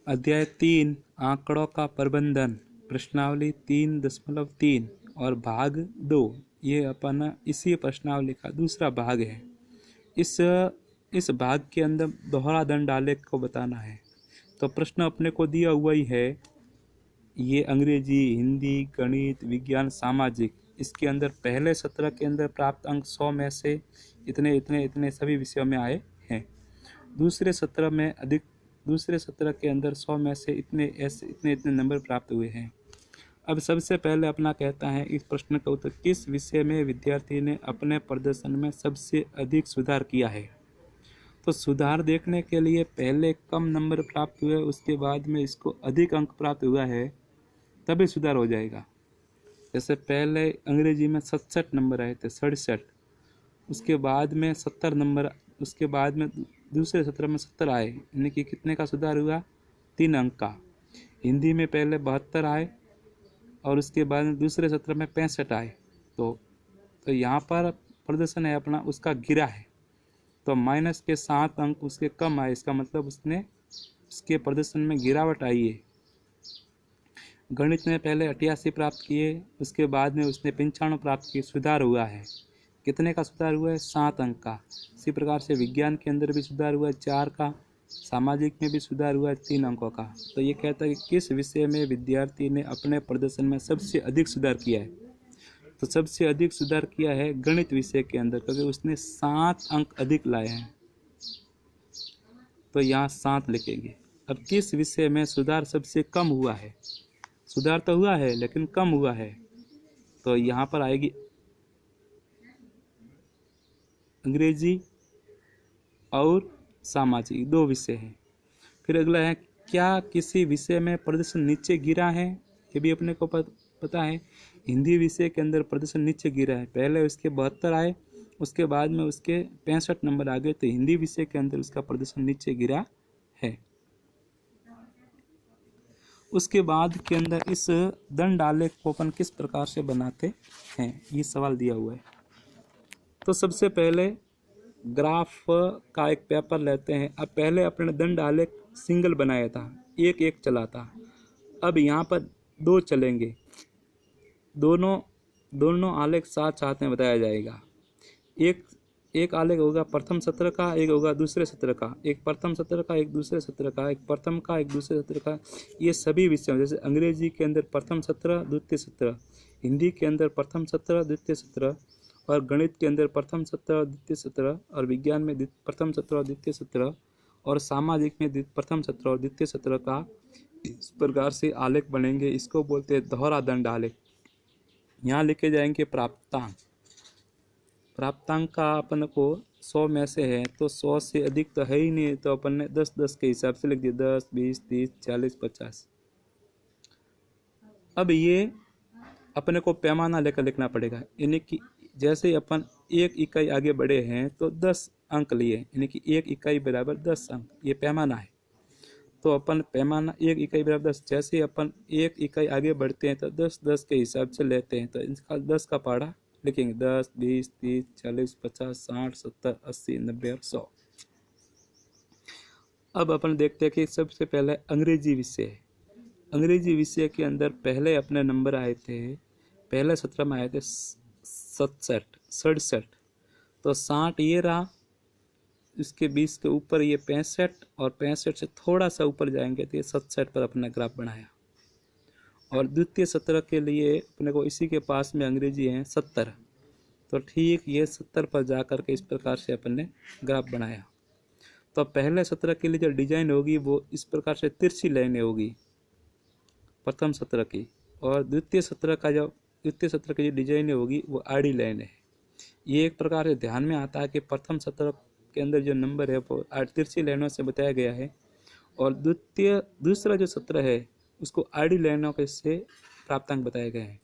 अध्याय 3 आंकड़ों का प्रबंधन प्रश्नावली 3.3 और भाग 2 ये अपना इसी प्रश्नावली का दूसरा भाग है। इस भाग के अंदर दोहरा दंड आलेख को बताना है। तो प्रश्न अपने को दिया हुआ ही है, ये अंग्रेजी, हिंदी, गणित, विज्ञान, सामाजिक, इसके अंदर पहले सत्र के अंदर प्राप्त अंक 100 में से इतने इतने इतने सभी विषयों में आए हैं। दूसरे सत्र के अंदर 100 में से इतने इतने नंबर प्राप्त हुए हैं। अब सबसे पहले अपना कहता है इस प्रश्न का उत्तर, किस विषय में विद्यार्थी ने अपने प्रदर्शन में सबसे अधिक सुधार किया है। तो सुधार देखने के लिए पहले कम नंबर प्राप्त हुए, उसके बाद में इसको अधिक अंक प्राप्त हुआ है, तभी सुधार हो जाएगा। जैसे पहले अंग्रेजी में 67 नंबर आए थे, 67, उसके बाद में 70 नंबर, उसके बाद में दूसरे सत्र में 70 आए, यानी कि कितने का सुधार हुआ, 3 अंक का। हिंदी में पहले 72 आए और उसके बाद में दूसरे सत्र में 65 आए। तो यहाँ पर प्रदर्शन है अपना उसका गिरा है, तो माइनस के 7 अंक उसके कम आए, इसका मतलब उसके प्रदर्शन में गिरावट आई है। गणित में पहले 88 प्राप्त किए, उसके बाद में उसने 95 प्राप्त किए, सुधार हुआ है। कितने का सुधार हुआ है, 7 अंक का। इसी प्रकार से विज्ञान के अंदर भी सुधार हुआ है 4 का, सामाजिक में भी सुधार हुआ है 3 अंकों का। तो ये कहता है कि किस विषय में विद्यार्थी ने अपने प्रदर्शन में सबसे अधिक सुधार किया है। तो सबसे अधिक सुधार किया है गणित विषय के अंदर, क्योंकि उसने 7 अंक अधिक लाए हैं, तो यहाँ 7 लिखेंगे। अब किस विषय में सुधार सबसे कम हुआ है, सुधार तो हुआ है लेकिन कम हुआ है, तो यहाँ पर आएगी अंग्रेजी और सामाजिक, 2 विषय हैं। फिर अगला है, क्या किसी विषय में प्रदर्शन नीचे गिरा है, ये भी अपने को पता है। हिंदी विषय के अंदर प्रदर्शन नीचे गिरा है, पहले उसके 72 आए, उसके बाद में उसके 65 नंबर आ गए, तो हिंदी विषय के अंदर उसका प्रदर्शन नीचे गिरा है। उसके बाद के अंदर इस दंड आलेख को अपन किस प्रकार से बनाते हैं, ये सवाल दिया हुआ है। तो सबसे पहले ग्राफ का एक पेपर लेते हैं। अब पहले अपने दंड आलेख सिंगल बनाया था, एक चला था। अब यहाँ पर 2 चलेंगे, दोनों आलेख साथ में बताया जाएगा। एक आलेख होगा प्रथम सत्र का, एक होगा दूसरे सत्र का, एक प्रथम सत्र का, एक दूसरे सत्र का, एक प्रथम का, एक दूसरे सत्र का। ये सभी विषयों, जैसे अंग्रेजी के अंदर प्रथम सत्र, द्वितीय सत्र, हिंदी के अंदर प्रथम सत्र, द्वितीय सत्र, और गणित के अंदर प्रथम सत्र और द्वितीय सत्र, और विज्ञान में प्रथम सत्र और द्वितीय सत्र, और सामाजिक में प्रथम सत्र और द्वितीय सत्र का। इस प्रकार से आलेख बनेंगे, इसको बोलते हैं दोहरा दंड आलेख। यहाँ लिखे जाएंगे प्राप्तांक का अपन को 100 में से है, तो 100 से अधिक तो है ही नहीं, तो अपन ने 10 के हिसाब से लिख दिया, 10, 20, 30, 40, 50। अब ये अपने को पैमाना लेकर लिखना पड़ेगा, यानी कि जैसे अपन 1 इकाई आगे बढ़े हैं तो 10 अंक लिए, यानी कि 1 इकाई बराबर 10 अंक, ये पैमाना है। तो अपन पैमाना 1 इकाई बराबर 10, जैसे अपन 1 इकाई आगे बढ़ते हैं तो 10 के हिसाब से लेते हैं, तो इसका 10 का पहाड़ा लिखेंगे, 10, 20, 30, 40, 50, 60, 70, 80, 90 और 100। अब अपन देखते हैं कि सबसे पहले अंग्रेजी विषय है। अंग्रेजी विषय के अंदर पहले अपने नंबर आए थे, पहले सत्र में आए थे 67, तो 60 ये रहा, इसके 20 के ऊपर ये 65, और 65 से थोड़ा सा ऊपर जाएंगे तो ये 67 पर अपना ग्राफ बनाया। और द्वितीय सत्र के लिए अपने को इसी के पास में अंग्रेजी है 70, तो ठीक ये 70 पर जा कर के इस प्रकार से अपन ने ग्राफ बनाया। तो पहले सत्र के लिए जो डिजाइन होगी वो इस प्रकार से तिरछी लाइनें होगी प्रथम सत्र की, और द्वितीय सत्र की जो डिजाइन होगी वो आड़ी लाइन है। ये एक प्रकार से ध्यान में आता है कि प्रथम सत्र के अंदर जो नंबर है वो तिरछी लाइनों से बताया गया है, और दूसरा जो सत्र है उसको आड़ी लाइनों के से प्राप्तांक बताए गए हैं।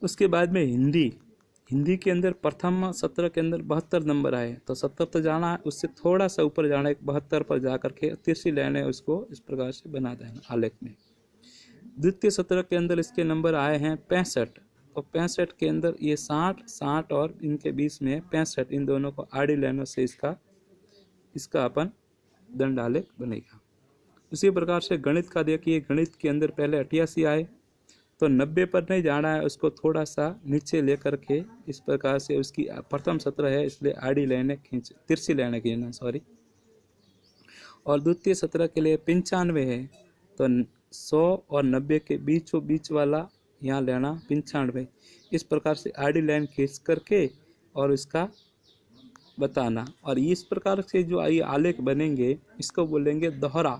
उसके बाद में हिंदी के अंदर प्रथम सत्र के अंदर 72 नंबर आए, तो 70 तो जाना है, उससे थोड़ा सा ऊपर जाना है, 72 पर जा करके तिरछी लाइनें उसको इस प्रकार से बना देना आलेख में। द्वितीय सत्र के अंदर इसके नंबर आए हैं 65, तो 65 के अंदर ये 60 और इनके बीच में 65, इन दोनों को आड़ी लाइनों से इसका अपन दंड आलेख बनेगा। उसी प्रकार से गणित का देखिए, गणित के अंदर पहले 88 आए तो 90 पर नहीं जाना है, उसको थोड़ा सा नीचे लेकर के इस प्रकार से उसकी प्रथम सत्र है इसलिए आड़ी लाइनें खींच, तिरछी लाइनें खींचना सॉरी। और द्वितीय सत्र के लिए 95 है तो 100 और 90 के बीचों बीच वाला यहाँ लेना 95। इस प्रकार से आड़ी लाइन खींच करके और इसका बताना। और इस प्रकार से जो ये आलेख बनेंगे इसको बोलेंगे दोहरा।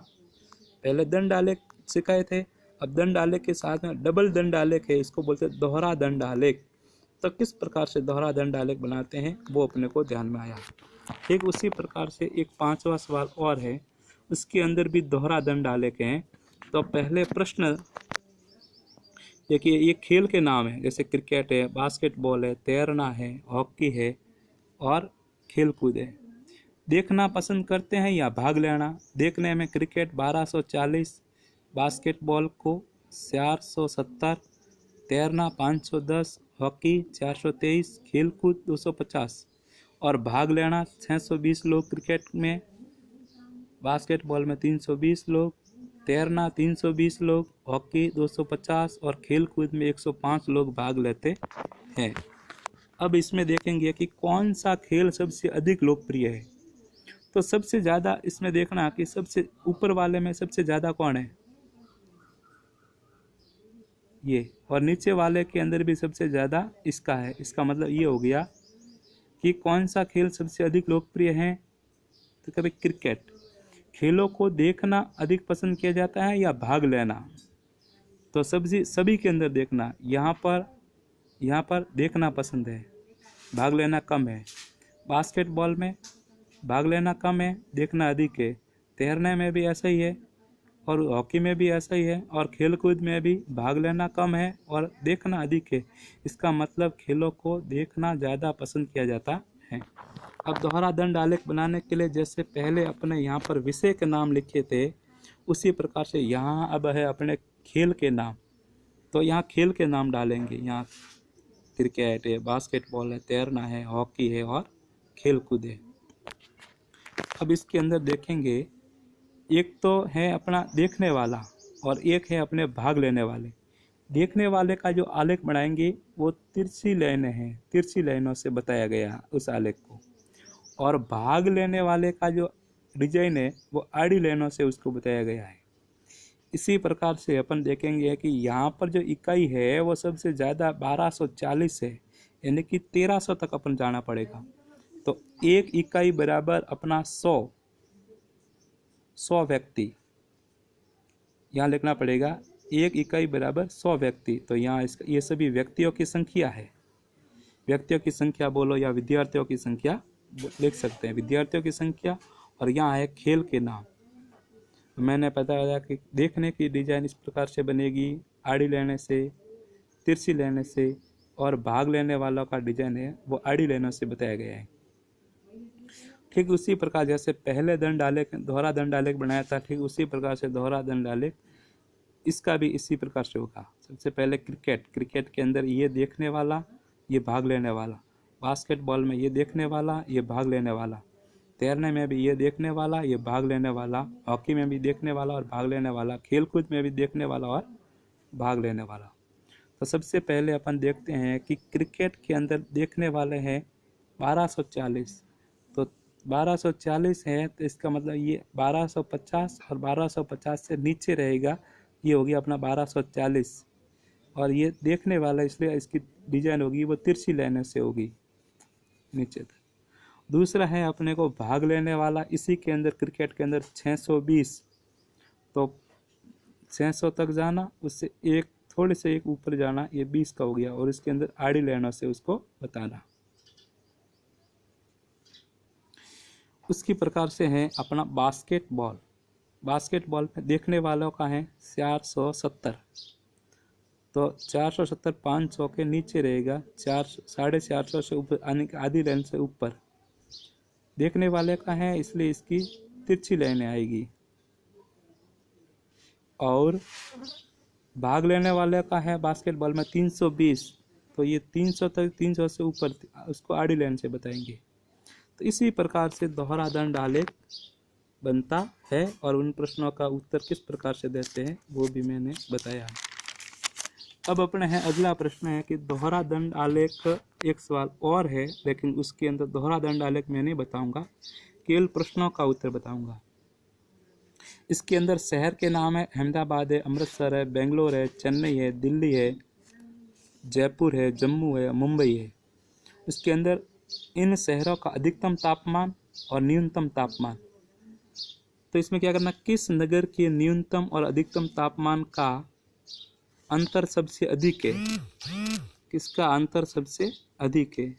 पहले दंड आलेख सिखाए थे, अब दंड आलेख के साथ में डबल दंड आलेख है, इसको बोलते हैं दोहरा दंड आलेख। तो किस प्रकार से दोहरा दंड आलेख बनाते हैं वो अपने को ध्यान में आया। ठीक उसी प्रकार से एक 5वां सवाल और है, उसके अंदर भी दोहरा दंड आलेख हैं। तो पहले प्रश्न देखिए, ये खेल के नाम है, जैसे क्रिकेट है, बास्केटबॉल है, तैरना है, हॉकी है और खेल कूद है। देखना पसंद करते हैं या भाग लेना? देखने में क्रिकेट 1240, बास्केटबॉल को 470, तैरना 510, हॉकी 423, खेल कूद 250 और भाग लेना 620 लोग क्रिकेट में, बास्केटबॉल में 320 लोग, तैरना 320 लोग, हॉकी 250 और खेल कूद में 105 लोग भाग लेते हैं। अब इसमें देखेंगे कि कौन सा खेल सबसे अधिक लोकप्रिय है। तो सबसे ज़्यादा इसमें देखना कि सबसे ऊपर वाले में सबसे ज़्यादा कौन है, ये, और नीचे वाले के अंदर भी सबसे ज़्यादा इसका है। इसका मतलब ये हो गया कि कौन सा खेल सबसे अधिक लोकप्रिय है। तो कभी क्रिकेट, खेलों को देखना अधिक पसंद किया जाता है या भाग लेना? तो सभी के अंदर देखना, यहाँ पर देखना पसंद है, भाग लेना कम है। बास्केटबॉल में भाग लेना कम है, देखना अधिक है। तैरने में भी ऐसा ही है और हॉकी में भी ऐसा ही है और खेल कूद में भी भाग लेना कम है और देखना अधिक है। इसका मतलब खेलों को देखना ज़्यादा पसंद किया जाता है। अब दोहरा दंड आलेख बनाने के लिए जैसे पहले अपने यहाँ पर विषय के नाम लिखे थे, उसी प्रकार से यहाँ अब है अपने खेल के नाम। तो यहाँ खेल के नाम डालेंगे, यहाँ क्रिकेट है, बास्केटबॉल है, तैरना है, हॉकी है और खेल कूद है। अब इसके अंदर देखेंगे, एक तो है अपना देखने वाला और एक है अपने भाग लेने वाले। देखने वाले का जो आलेख बनाएंगे वो तिरछी लाइनें हैं, तिरछी लाइनों से बताया गया उस आलेख को। और भाग लेने वाले का जो डिजाइन है वो आड़ी लाइनों से उसको बताया गया है। इसी प्रकार से अपन देखेंगे कि यहाँ पर जो इकाई है वो सबसे ज़्यादा 1240 है, यानी कि 1300 तक अपन जाना पड़ेगा। तो एक इकाई बराबर अपना 100 व्यक्ति, यहाँ लिखना पड़ेगा एक इकाई बराबर 100 व्यक्ति। तो यहाँ ये सभी व्यक्तियों की संख्या है, व्यक्तियों की संख्या बोलो या विद्यार्थियों की संख्या लिख सकते हैं, विद्यार्थियों की संख्या। और यहाँ है खेल के नाम। मैंने बताया कि देखने की डिजाइन इस प्रकार से बनेगी, आड़ी लेने से, तिरछी लेने से, और भाग लेने वालों का डिजाइन है वो आड़ी लेने से बताया गया है। ठीक उसी प्रकार जैसे पहले दंड आलेख दोहरा दंड आलेख बनाया था, ठीक उसी प्रकार से दोहरा दंड आलेख इसका भी इसी प्रकार से होगा। सबसे पहले क्रिकेट के अंदर ये देखने वाला, ये भाग लेने वाला। बास्केटबॉल में ये देखने वाला, ये भाग लेने वाला। तैरने में भी ये देखने वाला, ये भाग लेने वाला। हॉकी में भी देखने वाला और भाग लेने वाला। खेल कूद में भी देखने वाला और भाग लेने वाला। तो सबसे पहले अपन देखते हैं कि क्रिकेट के अंदर देखने वाले हैं 1240। तो 1240 है तो इसका मतलब ये 1250 और 1250 से नीचे रहेगा, ये होगी अपना 1240। और ये देखने वाला इसलिए इसकी डिजाइन होगी वो तिरछी लाइनों से होगी नीचे तक। दूसरा है अपने को भाग लेने वाला, इसी के अंदर क्रिकेट के अंदर 620। तो 600 तक जाना, उससे एक थोड़े से एक ऊपर जाना, ये 20 का हो गया। और इसके अंदर आड़ी लाइनों से उसको बताना। उसकी प्रकार से है अपना बास्केटबॉल में देखने वालों का है 470। तो 470 500 के नीचे रहेगा, 450 से ऊपर आने की आधी लाइन से ऊपर देखने वाले का है, इसलिए इसकी तिरछी लाइनें आएगी। और भाग लेने वाले का है बास्केटबॉल में 320। तो ये 300 तक, 300 से ऊपर उसको आड़ी लाइन से बताएंगे। तो इसी प्रकार से दोहरा दंड आलेख बनता है और उन प्रश्नों का उत्तर किस प्रकार से देते हैं वो भी मैंने बताया है। अब अपने हैं अगला प्रश्न है कि दोहरा दंड आलेख, एक सवाल और है लेकिन उसके अंदर दोहरा दंड आलेख मैं नहीं बताऊंगा, केवल प्रश्नों का उत्तर बताऊंगा। इसके अंदर शहर के नाम है अहमदाबाद है, अमृतसर है, बेंगलोर है, चेन्नई है, दिल्ली है, जयपुर है, जम्मू है, मुंबई है। इसके अंदर इन शहरों का अधिकतम तापमान और न्यूनतम तापमान, तो इसमें क्या करना, किस नगर के न्यूनतम और अधिकतम तापमान का अंतर सबसे अधिक है, किसका अंतर सबसे अधिक है।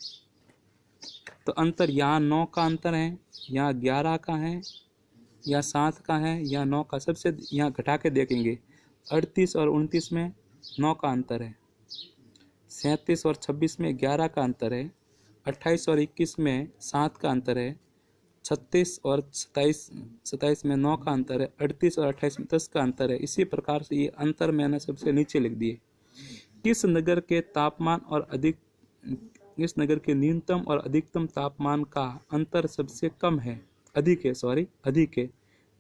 तो अंतर यहाँ 9 का अंतर है, यहाँ 11 का है, या 7 का है, या 9 का। सबसे यहाँ घटा के देखेंगे, 38 और 29 में 9 का अंतर है, 37 और 26 में 11 का अंतर है, 28 और 21 में 7 का अंतर है, 36 और 27 में 9 का अंतर है, 38 और 28 में 10 का अंतर है। इसी प्रकार से ये अंतर मैंने सबसे नीचे लिख दिए। किस नगर के तापमान और इस नगर के न्यूनतम और अधिकतम तापमान का अंतर सबसे कम है, अधिक है,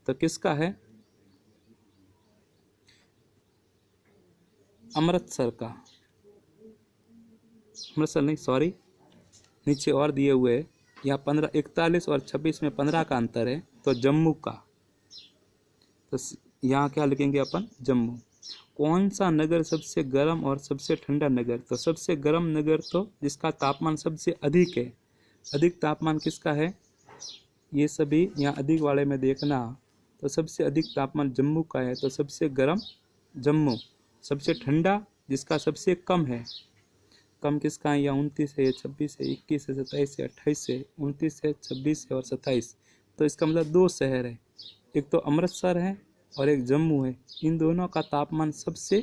तो किसका है, अमृतसर का। अमृतसर नहीं, सॉरी, नीचे और दिए हुए हैं, यहाँ 15, 41 और 26 में 15 का अंतर है, तो जम्मू का। तो यहाँ क्या लिखेंगे अपन, जम्मू। कौन सा नगर सबसे गर्म और सबसे ठंडा नगर, तो सबसे गर्म नगर तो जिसका तापमान सबसे अधिक है, अधिक तापमान किसका है, ये सभी यहाँ अधिक वाले में देखना, तो सबसे अधिक तापमान जम्मू का है, तो सबसे गर्म जम्मू। सबसे ठंडा जिसका सबसे कम है, कम किसका है, या 29 है, 26 है, 21 है, 27 है, 28 है, 29 है, 26 है और 27। तो इसका मतलब 2 शहर है, एक तो अमृतसर है और एक जम्मू है। इन दोनों का तापमान सबसे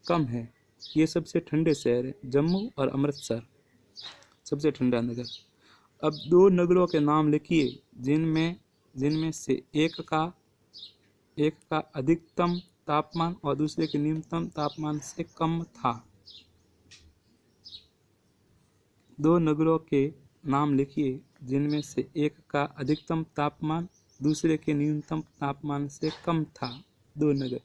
कम है, ये सबसे ठंडे शहर है, जम्मू और अमृतसर, सबसे ठंडा नगर। अब 2 नगरों के नाम लिखिए जिनमें से एक का अधिकतम तापमान और दूसरे के न्यूनतम तापमान से कम था। 2 नगरों के नाम लिखिए जिनमें से एक का अधिकतम तापमान दूसरे के न्यूनतम तापमान से कम था, 2 नगर।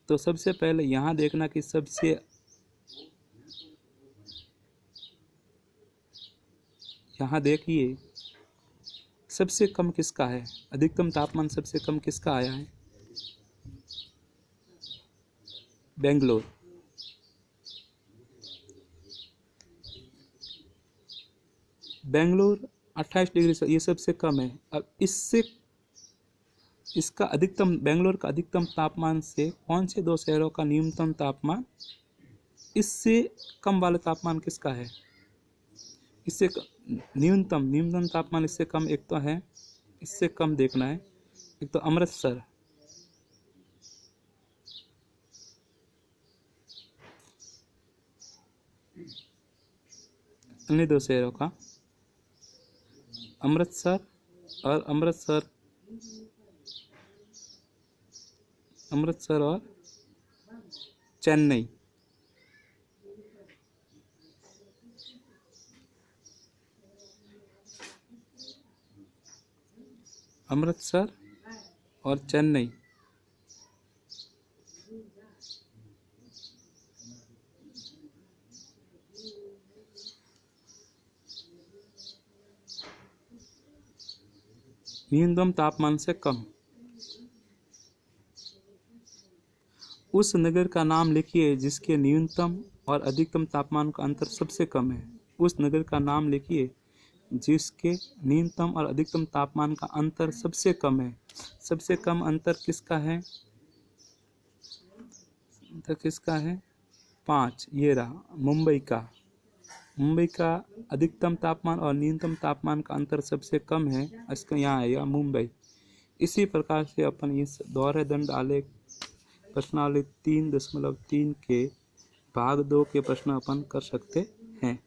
तो सबसे पहले यहाँ देखना कि यहाँ देखिए सबसे कम किसका है, अधिकतम तापमान सबसे कम किसका आया है, बेंगलोर। बेंगलोर 28 डिग्री से ये सबसे कम है। अब इसका अधिकतम, बेंगलोर का अधिकतम तापमान से कौन से 2 शहरों का न्यूनतम तापमान इससे कम वाला तापमान किसका है, इससे न्यूनतम तापमान इससे कम, एक तो है इससे कम देखना है, एक तो अमृतसर, अन्य 2 शहरों का, अमृतसर और चेन्नई। अमृतसर और चेन्नई। न्यूनतम तापमान से कम। उस नगर का नाम लिखिए जिसके न्यूनतम और अधिकतम तापमान का अंतर सबसे कम है। उस नगर का नाम लिखिए जिसके न्यूनतम और अधिकतम तापमान का अंतर सबसे कम है। सबसे कम अंतर किसका है, किसका है, 5, ये रहा मुंबई का। मुंबई का अधिकतम तापमान और न्यूनतम तापमान का अंतर सबसे कम है, इसका यहाँ आएगा मुंबई। इसी प्रकार से अपन इस दोहरे दंड आलेख प्रश्नावली 3.3 के भाग 2 के प्रश्न अपन कर सकते हैं।